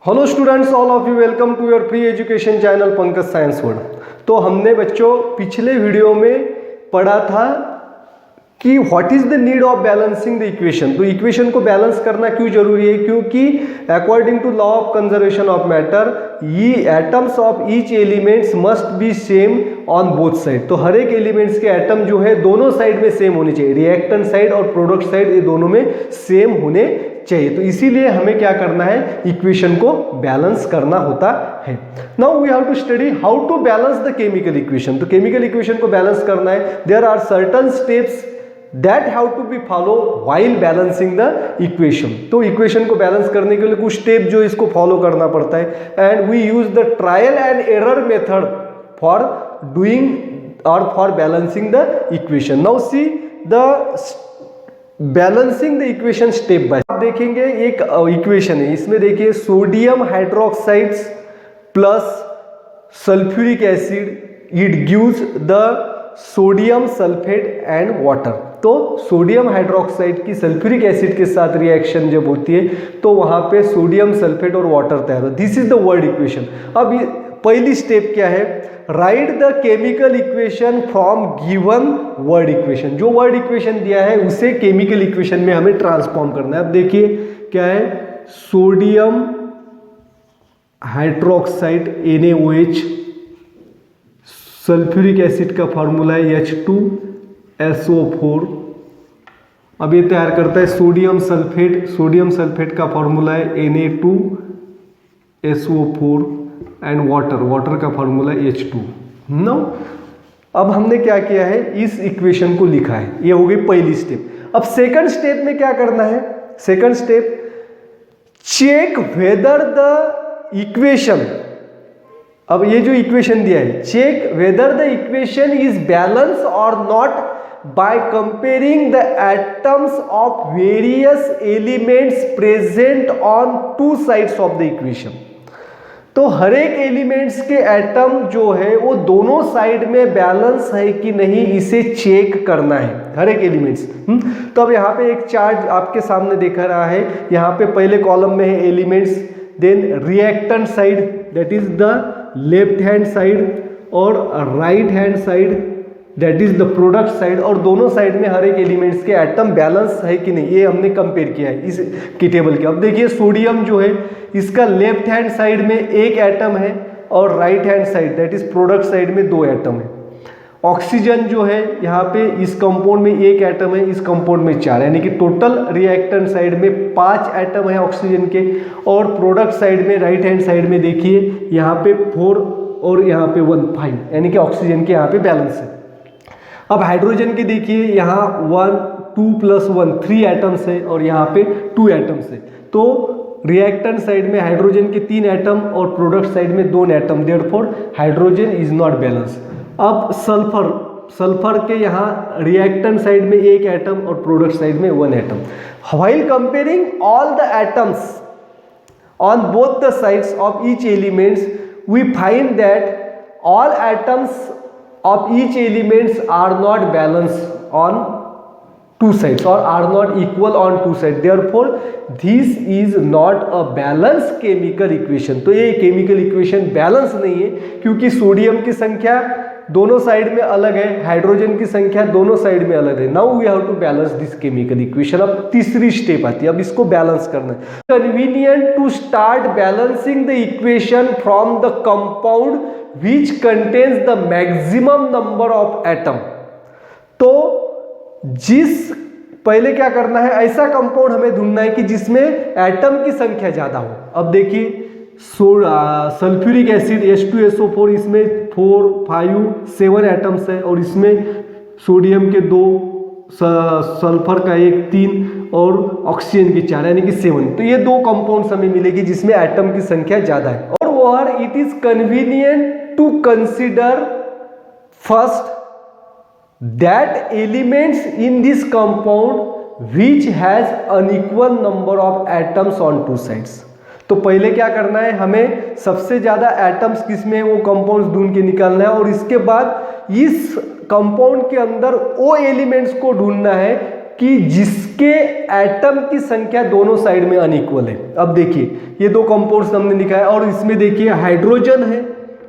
Hello students, all of you welcome to your free education channel Pankaj science world. तो हमने बच्चों पिछले video में पढ़ा था कि what is the need of balancing the equation. तो इक्वेशन को बैलेंस करना क्यों जरूरी है, क्योंकि according to law of conservation of matter ये atoms of each elements must be same on both side. तो हर एक एलिमेंट्स के एटम जो है दोनों साइड में सेम होने चाहिए, रिएक्टेंट साइड और प्रोडक्ट साइड ये दोनों में सेम होने चाहिए। तो इसीलिए हमें क्या करना है, इक्वेशन को बैलेंस करना होता है। Now we have to study how to balance the chemical equation. तो केमिकल इक्वेशन को बैलेंस करना है, there are certain steps that have to be follow while balancing the equation. तो इक्वेशन को बैलेंस करने के लिए कुछ स्टेप जो इसको फॉलो करना पड़ता है, and we use the trial and error method for doing और for balancing the equation. Now see the balancing the equation step by. आप देखेंगे एक इक्वेशन है, इसमें देखिए sodium hydroxides plus sulphuric acid it gives the sodium sulphate and water. तो sodium hydroxide की sulphuric acid के साथ रिएक्शन जब होती है तो वहां पे सोडियम सल्फेट और वाटर तैयार होता है। This is the word equation. अब पहली स्टेप क्या है, right the chemical equation from given word equation. जो वर्ड इक्वेशन दिया है उसे केमिकल इक्वेशन में हमें ट्रांसफॉर्म करना है। अब देखिए क्या है, sodium hydroxide NaOH, sulphuric acid का फॉर्मूला है H2SO4। अब ये तैयार करता है सोडियम सल्फेट, सोडियम सल्फेट का फॉर्मूला है Na2SO4 एंड वाटर, वाटर का फॉर्मूला H2। नो, अब हमने क्या किया है, इस इक्वेशन को लिखा है। ये हो गई पहली स्टेप। अब सेकंड स्टेप में क्या करना है, second step check whether the equation. अब ये जो इक्वेशन दिया है, check whether the equation is balance और not by comparing the atoms of various elements present on two sides of the equation। तो हर एक एलिमेंट्स के एटम जो है वो दोनों साइड में बैलेंस है कि नहीं, इसे चेक करना है हर एक एलिमेंट्स। तो अब यहाँ पे एक चार्ट आपके सामने दिख रहा है, यहाँ पे पहले कॉलम में है elements, then reactant side that is the left hand side और right hand side that is the product side, और दोनों साइड में हर एक एलिमेंट्स के एटम बैलेंस है कि नहीं ये हमने कंपेयर किया है इस की टेबल के। अब देखिए सोडियम जो है इसका लेफ्ट हैंड साइड में एक एटम है और right hand side that is product side में दो एटम है। ऑक्सीजन जो है यहाँ पे इस कंपाउंड में एक एटम है, इस कंपाउंड में चार, यानी कि टोटल रिएक्टेंट साइड में 5 एटम है ऑक्सीजन के, और प्रोडक्ट साइड में राइट हैंड साइड में देखिए यहाँ पे 4 और यहाँ पे 1 5, यानी कि ऑक्सीजन के यहाँ पे बैलेंस है। अब हाइड्रोजन के देखिए यहाँ 1 2 + 1 3 एटम्स है और यहाँ पे 2 एटम्स है। तो रिएक्टेंट साइड में हाइड्रोजन के 3 एटम और प्रोडक्ट साइड में 2 atom, therefore hydrogen is not balance. अब सल्फर, सल्फर के यहाँ रिएक्टेंट साइड में एक एटम और प्रोडक्ट साइड में 1 atom. While comparing all the atoms on both the sides of each elements we find that all atoms of each elements are not balanced on two sides or are not equal on two sides, therefore this is not a balanced chemical equation। तो ये chemical equation balance नहीं है, क्योंकि sodium की संख्या दोनों side में अलग है, हाइड्रोजन की संख्या दोनों साइड में अलग है। Now we have to balance this chemical equation. अब तीसरी स्टेप आती है, अब इसको बैलेंस करना है। Convenient to start balancing the equation from the compound which contains the maximum number of atom। तो जिस पहले क्या करना है, ऐसा कंपाउंड हमें ढूंढना है कि जिसमें एटम की संख्या ज्यादा हो। अब देखिए सल्फ्यूरिक एसिड H2SO4, इसमें 4 5 7 एटम्स है, और इसमें सोडियम के 2, सल्फर का 1 3 और ऑक्सीजन के 4, यानी कि 7। तो ये 2 कंपाउंड्स हमें मिलेगी जिसमें एटम की संख्या ज्यादा है। और it is convenient to consider first that elements in this compound which has unequal number of atoms on two sides। तो पहले क्या करना है, हमें सबसे ज्यादा एटम्स किसमें वो कंपाउंड्स ढूंढ के निकालना है, और इसके बाद इस कंपाउंड के अंदर वो एलिमेंट्स को ढूंढना है कि जिसके एटम की संख्या दोनों साइड में अनइक्वल है। अब देखिए ये दो कंपाउंड्स हमने लिखा है और इसमें देखिए हाइड्रोजन है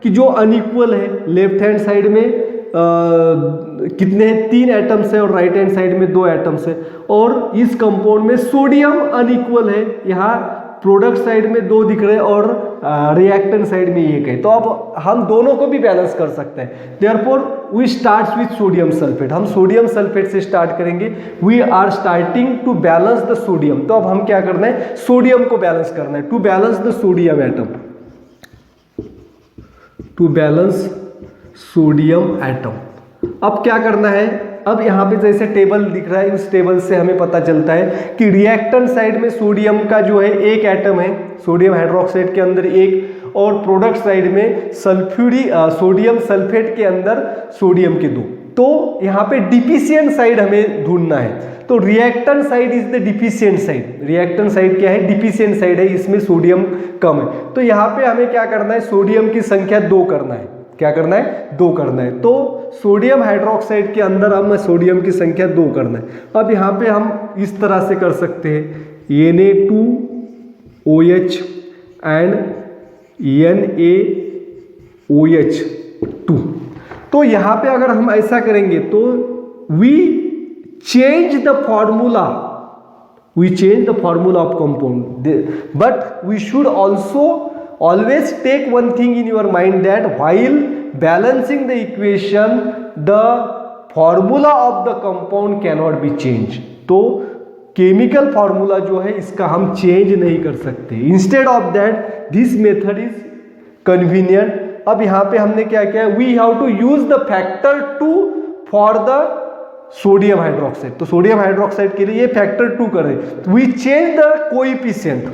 कि जो अनइक्वल है। लेफ्ट हैंड साइड में कितने हैं, 3 एटम्स है और राइट हैंड साइड में 2 एटम्स है। और इस कंपाउंड में सोडियम अनइक्वल है, यहाँ प्रोडक्ट साइड में 2 दिख रहे हैं और रिएक्टेंट साइड में 1 है। तो अब हम दोनों को भी बैलेंस कर सकते हैं। Therefore we start with sodium sulphate, हम सोडियम सल्फेट से स्टार्ट करेंगे। We are starting to balance the sodium. तो अब हम क्या करना है, सोडियम को बैलेंस करना है। To balance the sodium atom, to balance sodium atom. अब क्या करना है, अब यहाँ पे जैसे टेबल दिख रहा है, उस टेबल से हमें पता चलता है कि रिएक्टेंट साइड में सोडियम का जो है 1 एटम है, सोडियम हाइड्रोक्साइड के अंदर 1, और प्रोडक्ट साइड में सोडियम सल्फेट के अंदर सोडियम के 2। तो यहाँ पे डिफिशिएंट साइड हमें ढूंढना है। तो reactant side is the deficient side. Reactant side क्या है, डिफिशिएंट साइड है, इसमें सोडियम कम है। तो यहाँ पे हमें क्या करना है, सोडियम की संख्या 2 करना है। क्या करना है, 2 करना है। तो सोडियम हाइड्रोक्साइड के अंदर हमें सोडियम की संख्या 2 करना है। अब यहाँ पे हम इस तरह से कर सकते हैं, Na2OH एंड NaOH2। तो यहाँ पे अगर हम ऐसा करेंगे तो we change the formula, of compound, but we should also always take one thing in your mind, that while balancing the equation the formula of the compound cannot be changed। तो chemical formula जो है इसका हम change नहीं कर सकते। Instead of that this method is convenient. अब यहाँ पे हमने क्या किया, we have to use the factor 2 for the sodium hydroxide. तो सोडियम हाइड्रोक्साइड के लिए ये फैक्टर 2 करें, we change the coefficient.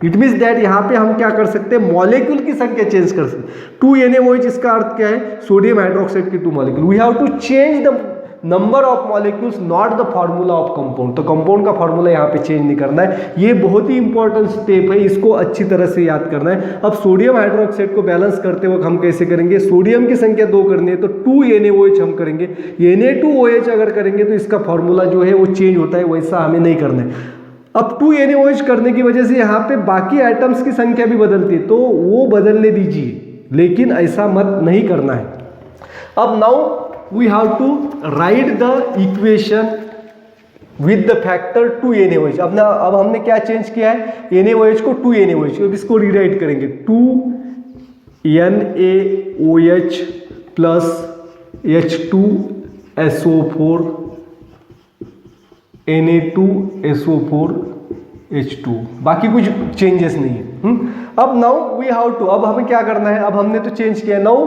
It means that यहाँ पे हम क्या कर सकते हैं, मॉलिक्यूल की संख्या चेंज कर सकते हैं। 2NaOH इसका अर्थ क्या है, सोडियम हाइड्रोक्साइड की 2 molecule. We have to change the number of molecules, not the formula of compound. तो कंपाउंड का फॉर्मूला यहाँ पे चेंज नहीं करना है। ये बहुत ही इंपॉर्टेंट स्टेप है, इसको अच्छी तरह से याद करना है। अब सोडियम हाइड्रोक्साइड को बैलेंस करते वक्त हम कैसे करेंगे, सोडियम की संख्या 2 करनी है तो 2NaOH हम करेंगे। Na2OH अगर करेंगे तो इसका फॉर्मूला जो है वो चेंज होता है, वैसा हमें नहीं करना है। अब 2NaOH करने की वजह से यहाँ पे बाकी आइटम्स की संख्या भी बदलती है, तो वो बदलने दीजिए, लेकिन ऐसा मत नहीं करना है। अब now we have to write the equation with the factor 2NaOH। अब हमने क्या चेंज किया है, NaOH को 2NaOH, अब इसको रीराइट करेंगे 2NaOH प्लस H2SO4 Na2SO4H2, बाकी कुछ चेंजेस नहीं है। अब नाउ वी हैव टू, अब हमें क्या करना है, अब हमने तो चेंज किया। Now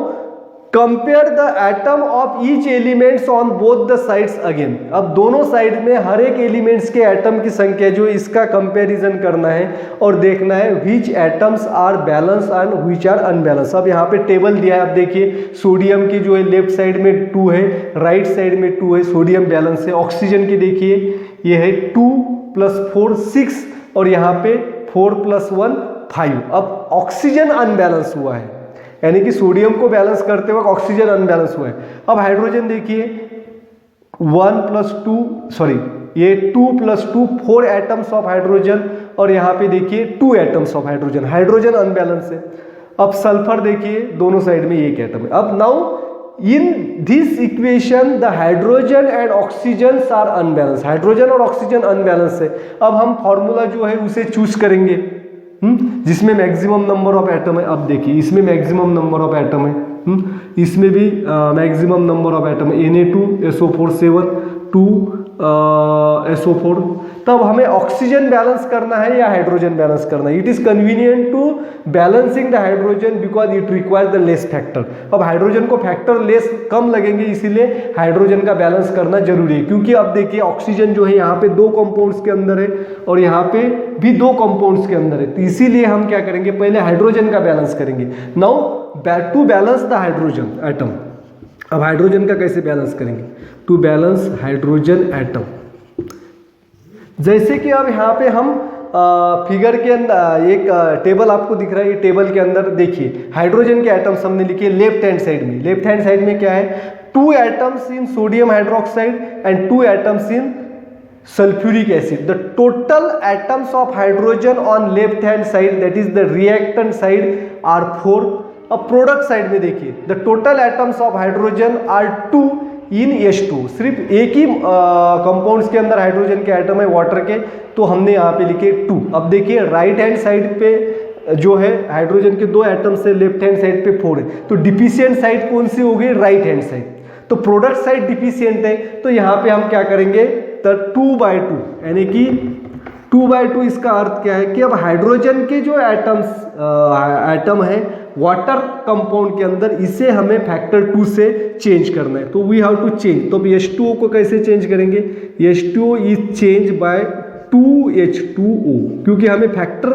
compare the atom of each elements on both the sides again. अब दोनों साइड में हर एक एलिमेंट्स के एटम की संख्या जो इसका कंपैरिजन करना है और देखना है which atoms are balance and which are unbalance. अब यहाँ पे टेबल दिया है, अब देखिए सोडियम की जो है लेफ्ट साइड में 2 है, राइट साइड में 2 है, सोडियम बैलेंस है। ऑक्सीजन की देखिए ये है 2 + 4 6 और यहाँ पे 4 + 1 5। अब ऑक्सीजन अनबैलेंस हुआ है, यानी कि सोडियम को बैलेंस करते वक्त ऑक्सीजन अनबैलेंस हुआ है। अब हाइड्रोजन देखिए 1 + 2 सॉरी ये 2 + 2 4 एटम्स ऑफ हाइड्रोजन और यहाँ पे देखिए 2 atoms of hydrogen, hydrogen unbalance है। अब सल्फर देखिए दोनों साइड में 1 एटम है। अब now in this equation the hydrogen and oxygen are unbalance, hydrogen और ऑक्सीजन अनबैलेंस है। अब हम फॉर्मूला जो है उसे चूज करेंगे जिसमें मैक्सिमम नंबर ऑफ एटम है। अब देखिए इसमें मैक्सिमम नंबर ऑफ एटम है, इसमें भी मैक्सिमम नंबर ऑफ एटम है, Na2SO4 7 2SO4। तब हमें ऑक्सीजन बैलेंस करना है या हाइड्रोजन बैलेंस करना है। It is convenient to balancing the hydrogen because it require the less factor. अब हाइड्रोजन को फैक्टर लेस कम लगेंगे, इसीलिए हाइड्रोजन का बैलेंस करना जरूरी है। क्योंकि अब देखिए ऑक्सीजन जो है यहाँ पे 2 कंपाउंड्स के अंदर है और यहाँ पे भी 2 कंपाउंड्स के अंदर है, तो इसीलिए हम क्या करेंगे, पहले हाइड्रोजन का बैलेंस करेंगे। Now to balance the hydrogen atom, अब हाइड्रोजन का कैसे बैलेंस करेंगे, टू बैलेंस हाइड्रोजन एटम। जैसे कि अब यहाँ पे हम फिगर के अंदर एक टेबल आपको दिख रहा है, ये टेबल के अंदर देखिए हाइड्रोजन के एटम्स हमने लिखे लेफ्ट हैंड साइड में। लेफ्ट हैंड साइड में क्या है, 2 atoms in sodium hydroxide and 2 atoms in sulfuric acid. The total atoms of hydrogen on left hand side, that is the reactant side, are 4. अब product side में देखिए, the total atoms of hydrogen are 2 in H2. सिर्फ एक ही compounds के अंदर hydrogen के atom है water के, तो हमने यहाँ पे लिखे 2. अब देखिए राइट हैंड साइड पे जो है हाइड्रोजन के 2 एटम्स है, लेफ्ट हैंड साइड पे 4 है, तो डिफिशियंट साइड कौन सी हो गई? Right hand side. तो प्रोडक्ट साइड डिफिशियंट है, तो यहाँ पे हम क्या करेंगे? तो 2/2 यानी कि 2/2 इसका अर्थ क्या है कि अब हाइड्रोजन के जो एटम है वाटर कंपाउंड के अंदर, इसे हमें फैक्टर 2 से चेंज करना है. तो वी हैव टू चेंज. तो H2O को कैसे चेंज करेंगे? H2O is change bye 2H2O, क्योंकि हमें फैक्टर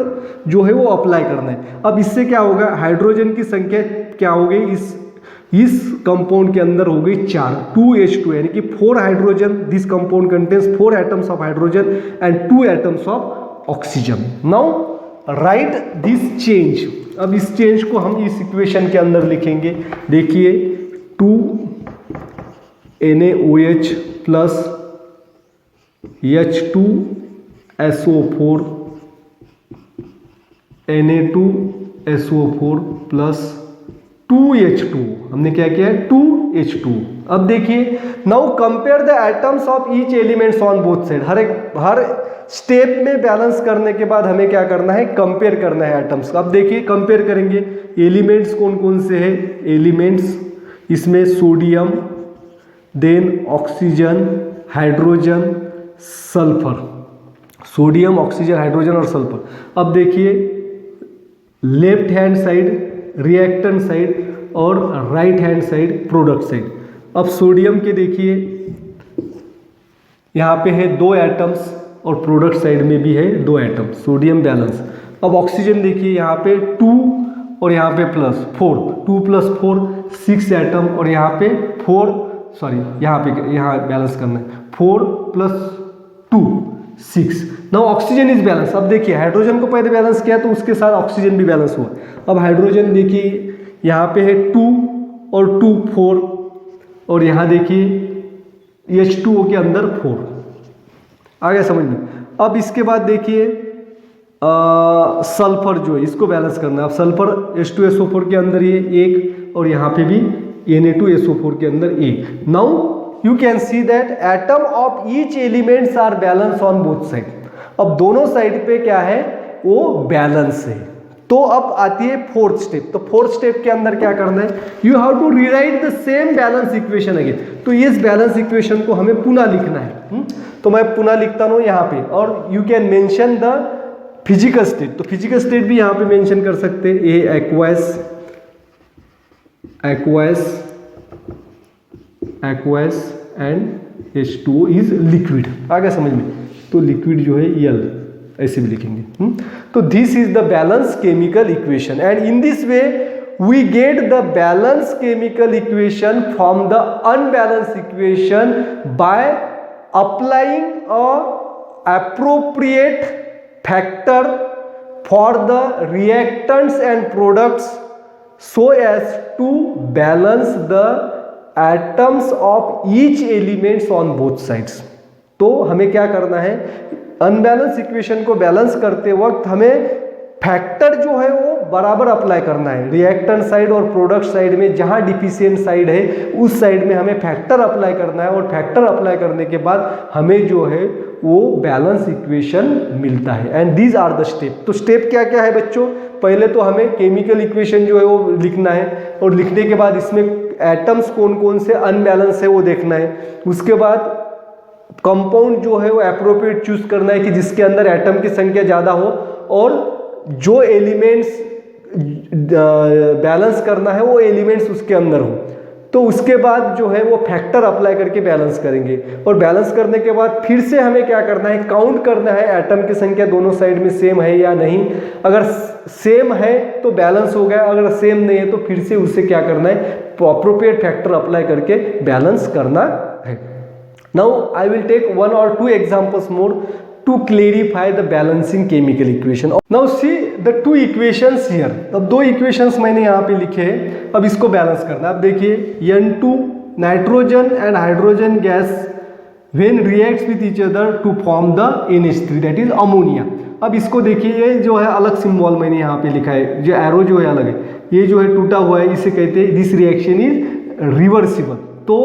जो है वो अप्लाई करना है. अब इससे क्या होगा? हाइड्रोजन की संख्या क्या हो गई? इस कंपाउंड के अंदर हो गई 4, 2H2, यानी कि 4 hydrogen. This compound contains 4 atoms of hydrogen and 2 atoms of oxygen. Now right this change. अब इस चेंज को हम इस इक्वेशन के अंदर लिखेंगे. देखिए 2 NaOH plus H2SO4 Na2SO4 plus 2H2. हमने क्या किया है? 2H2. अब देखिए now compare the atoms of each elements on both side. Her step में बैलेंस करने के बाद हमें क्या करना है? कंपेयर करना है एटम्स. अब देखिए कंपेयर करेंगे. एलिमेंट्स कौन कौन से हैं? एलिमेंट्स इसमें sodium, then oxygen, hydrogen, sulphur. Sodium, oxygen, hydrogen और सल्फर. अब देखिए left hand side reactant side और right hand side product side. अब सोडियम के देखिए यहाँ पे है 2 एटम्स और प्रोडक्ट साइड में भी है 2 एटम्स. Sodium balance. अब ऑक्सीजन देखिए यहाँ पे 2 और यहाँ पे प्लस 4, 2 + 4 6 एटम और यहाँ पे 4, सॉरी यहाँ बैलेंस करना है 4 + 2 6. Now oxygen is balance. अब देखिए हाइड्रोजन को पहले बैलेंस किया तो उसके साथ ऑक्सीजन भी बैलेंस हुआ. अब हाइड्रोजन देखिए यहाँ पे है 2 और 2 4 और यहाँ देखिए H2O के अंदर 4. आ गया समझ में? अब इसके बाद देखिए सल्फर जो है इसको बैलेंस करना है. अब सल्फर H2SO4 के अंदर ये 1 और यहाँ पे भी Na2SO4 के अंदर 1. Now you can see that atom of each elements are balanced on both side. अब दोनों साइड पे क्या है? वो बैलेंस है. तो अब आती है 4th स्टेप. तो 4th स्टेप के अंदर क्या करना है? You have to rewrite the same balance equation again. तो इस बैलेंस इक्वेशन को हमें पुनः लिखना है. तो मैं पुनः लिखता हूँ यहाँ पे, और you can mention the physical state. तो फिजिकल स्टेट भी यहाँ पे मेंशन कर सकते हैं. A aqueous and H2O is liquid. आ गया समझ में? तो लिक्विड जो है L ऐसे भी लिखेंगे. तो this is the balance chemical equation and in this way we get the balance chemical equation from the unbalance equation by applying a appropriate factor for the reactants and products so as to balance the atoms of each elements on both sides. तो हमें क्या करना है? Unbalance equation को balance करते वक्त हमें factor जो है वो बराबर अप्लाई करना है. रिएक्टेंट साइड और प्रोडक्ट साइड में जहां डिफिशिएंट साइड है उस साइड में हमें फैक्टर अप्लाई करना है, और फैक्टर अप्लाई करने के बाद हमें जो है वो बैलेंस इक्वेशन मिलता है. And these are the step. तो स्टेप क्या क्या है बच्चों? पहले तो हमें केमिकल इक्वेशन जो है वो लिखना है, और लिखने के बाद इसमें एटम्स कौन कौन से अनबैलेंस है वो देखना है. उसके बाद कंपाउंड जो है वो एप्रोप्रिएट चूज करना है कि जिसके अंदर एटम की संख्या ज़्यादा हो, और जो एलिमेंट्स बैलेंस करना है वो एलिमेंट्स उसके अंदर हो. तो उसके बाद जो है वो फैक्टर अप्लाई करके बैलेंस करेंगे, और बैलेंस करने के बाद फिर से हमें क्या करना है? काउंट करना है एटम की संख्या दोनों साइड में सेम है या नहीं. अगर सेम है तो बैलेंस हो गया, अगर सेम नहीं है तो फिर से उससे क्या करना है? अप्रोप्रिएट फैक्टर अप्लाई करके बैलेंस करना है. Now I will take 1 or 2 examples more to clarify the balancing chemical equation. Now see the 2 equations here. अब 2 equations मैंने यहाँ पे लिखे हैं. अब इसको बैलेंस करना. अब देखिए N2 nitrogen and hydrogen gas when reacts with each other to form the NH3 that is ammonia. अब इसको देखिए, ये जो है अलग सिंबल मैंने यहाँ पे लिखा है, जो एरो जो है अलग है, ये जो है टूटा हुआ है, इसे कहते हैं दिस रिएक्शन इज रिवर्सिबल। तो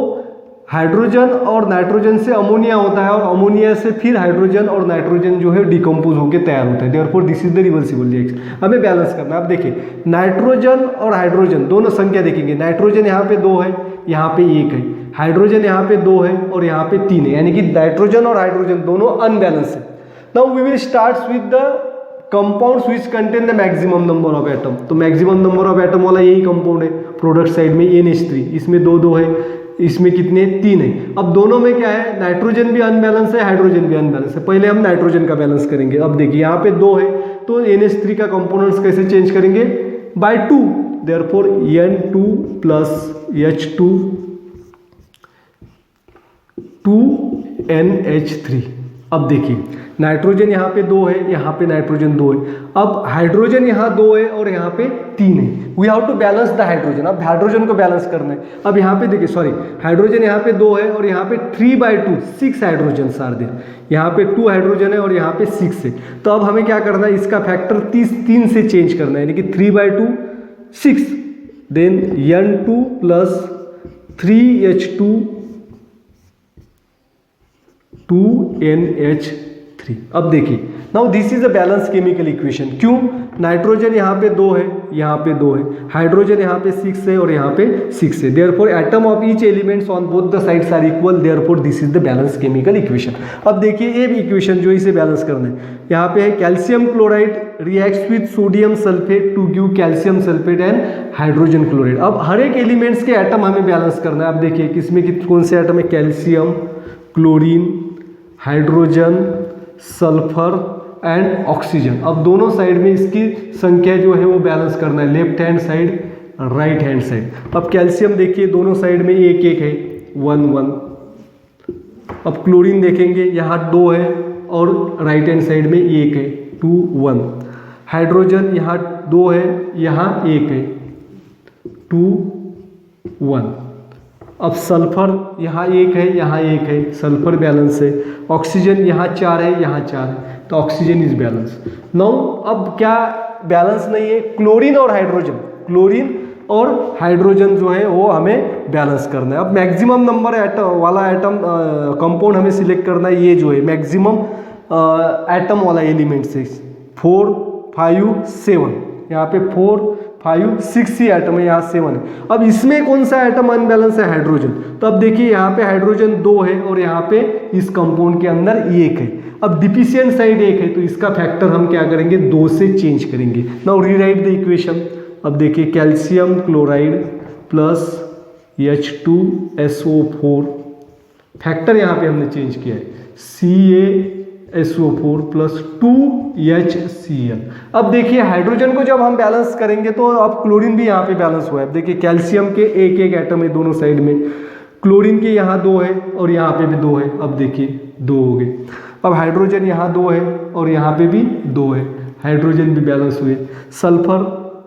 हाइड्रोजन और नाइट्रोजन से अमोनिया होता है और अमोनिया से फिर हाइड्रोजन और नाइट्रोजन जो है डिकम्पोज होकर तैयार होता है, therefore this is the reversible reaction. हमें बैलेंस करना है। अब देखिए नाइट्रोजन और हाइड्रोजन दोनों संख्या देखेंगे, नाइट्रोजन यहाँ पे 2 है, यहाँ पे 1 है, हाइड्रोजन यहाँ पे 2 है और यहाँ पे 3 है, यानी कि नाइट्रोजन और हाइड्रोजन दोनों अनबैलेंस है। Now we will start with the compounds which contain the maximum number of atom. तो मैक्सिमम नंबर ऑफ एटम वाला यही कंपाउंड है प्रोडक्ट साइड में, NH3, इसमें 2 है, इसमें कितने 3 है। अब दोनों में क्या है, नाइट्रोजन भी अनबैलेंस है, हाइड्रोजन भी अनबैलेंस है। पहले हम नाइट्रोजन का बैलेंस करेंगे। अब देखिए यहाँ पे 2 है, तो NH3 का कंपोनेंट्स कैसे चेंज करेंगे, bye 2, therefore N2 plus H2 2NH3। अब देखिए नाइट्रोजन यहाँ पे 2 है, यहाँ पे नाइट्रोजन 2 है, अब हाइड्रोजन यहाँ 2 है और यहाँ पे 3 है। We have to balance the hydrogen. अब हाइड्रोजन को बैलेंस करना है। अब यहाँ पे देखिए, सॉरी, हाइड्रोजन यहाँ पे 2 है और यहाँ पे 3/2 6 हाइड्रोजन आर देयर, यहाँ पे 2 हाइड्रोजन है और यहाँ पे 6 है। तो अब हमें क्या करना है, इसका फैक्टर 3 से चेंज करना है, यानी कि 3/2 6, then N2 plus 3H2 2NH3। अब देखिए now this is a balance chemical equation. क्यों, नाइट्रोजन यहाँ पे 2 है, यहाँ पे 2 है, हाइड्रोजन यहाँ पे 6 है और यहाँ पे 6 है, therefore atom of each elements on both the sides are equal, therefore this is the balance chemical equation. अब देखिए ये इक्वेशन जो इसे बैलेंस करना है, यहाँ पे है calcium chloride reacts with sodium sulphate to give calcium sulphate and hydrogen chloride. अब हर एक एलिमेंट्स के एटम हमें बैलेंस करना है। अब देखिए किसमें कौन से एटम है, calcium, chlorine, hydrogen, sulphur and oxygen. अब दोनों साइड में इसकी संख्या जो है वो बैलेंस करना है, left hand side, right hand side. अब कैल्शियम देखिए दोनों साइड में 1 है, 1 अब क्लोरीन देखेंगे यहाँ 2 है और राइट हैंड साइड में 1 है, 2 1। हाइड्रोजन यहाँ 2 है, यहाँ 1 है, 2 1। अब सल्फर यहाँ 1 है, यहाँ 1 है, सल्फर बैलेंस है। ऑक्सीजन यहाँ 4 है, यहाँ 4 है, तो ऑक्सीजन इज बैलेंस। नाउ अब क्या बैलेंस नहीं है, क्लोरीन और हाइड्रोजन, क्लोरीन और हाइड्रोजन जो है वो हमें बैलेंस करना है। अब मैक्सिमम नंबर एटम वाला एटम कंपाउंड हमें सिलेक्ट करना है, ये जो है मैक्सिमम एटम वाला एलिमेंट है 4 5 7, यहाँ पे 4 5 6 ही एटम है, यहाँ 7 है। अब इसमें कौन सा एटम अनबैलेंस है, हाइड्रोजन। तो अब देखिए यहाँ पे हाइड्रोजन 2 है और यहाँ पे इस कंपाउंड के अंदर 1 है। अब डिफिशियंट साइड 1 है, तो इसका फैक्टर हम क्या करेंगे, 2 से चेंज करेंगे। Now rewrite the equation. अब देखिए calcium chloride plus H2SO4, factor यहाँ पे हमने चेंज किया है, CaSO4 प्लस 2HCl। अब देखिए हाइड्रोजन को जब हम बैलेंस करेंगे तो अब क्लोरीन भी यहाँ पे बैलेंस हुआ है। अब देखिए कैल्शियम के 1 एटम है दोनों साइड में, क्लोरीन के यहाँ 2 है और यहाँ पे भी 2 है। अब देखिए 2 हो गए। अब हाइड्रोजन यहाँ 2 है और यहाँ पे भी 2 है, हाइड्रोजन भी बैलेंस हुए। सल्फर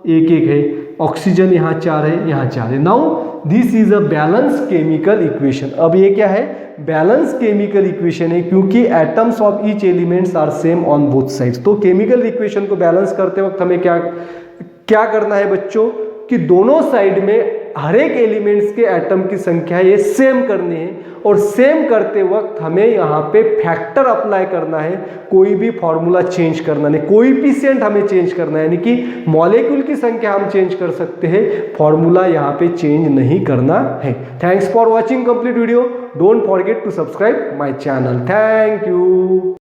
1 है, ऑक्सीजन यहाँ 4 है, यहाँ 4 है। Now this is a balance chemical equation. अब ये क्या है, बैलेंस केमिकल इक्वेशन है, क्योंकि atoms of each elements are same on both sides. तो केमिकल इक्वेशन को बैलेंस करते वक्त हमें क्या करना है बच्चों, कि दोनों साइड में हर एक एलिमेंट्स के एटम की संख्या ये सेम करनी है, और सेम करते वक्त हमें यहाँ पे फैक्टर अप्लाई करना है, कोई भी फॉर्मूला चेंज करना नहीं, कोएफिशिएंट हमें चेंज करना है, यानी कि मॉलिक्यूल की संख्या हम चेंज कर सकते हैं, फॉर्मूला यहाँ पे चेंज नहीं करना है। Thanks for watching complete video. Don't forget to subscribe my channel. Thank you.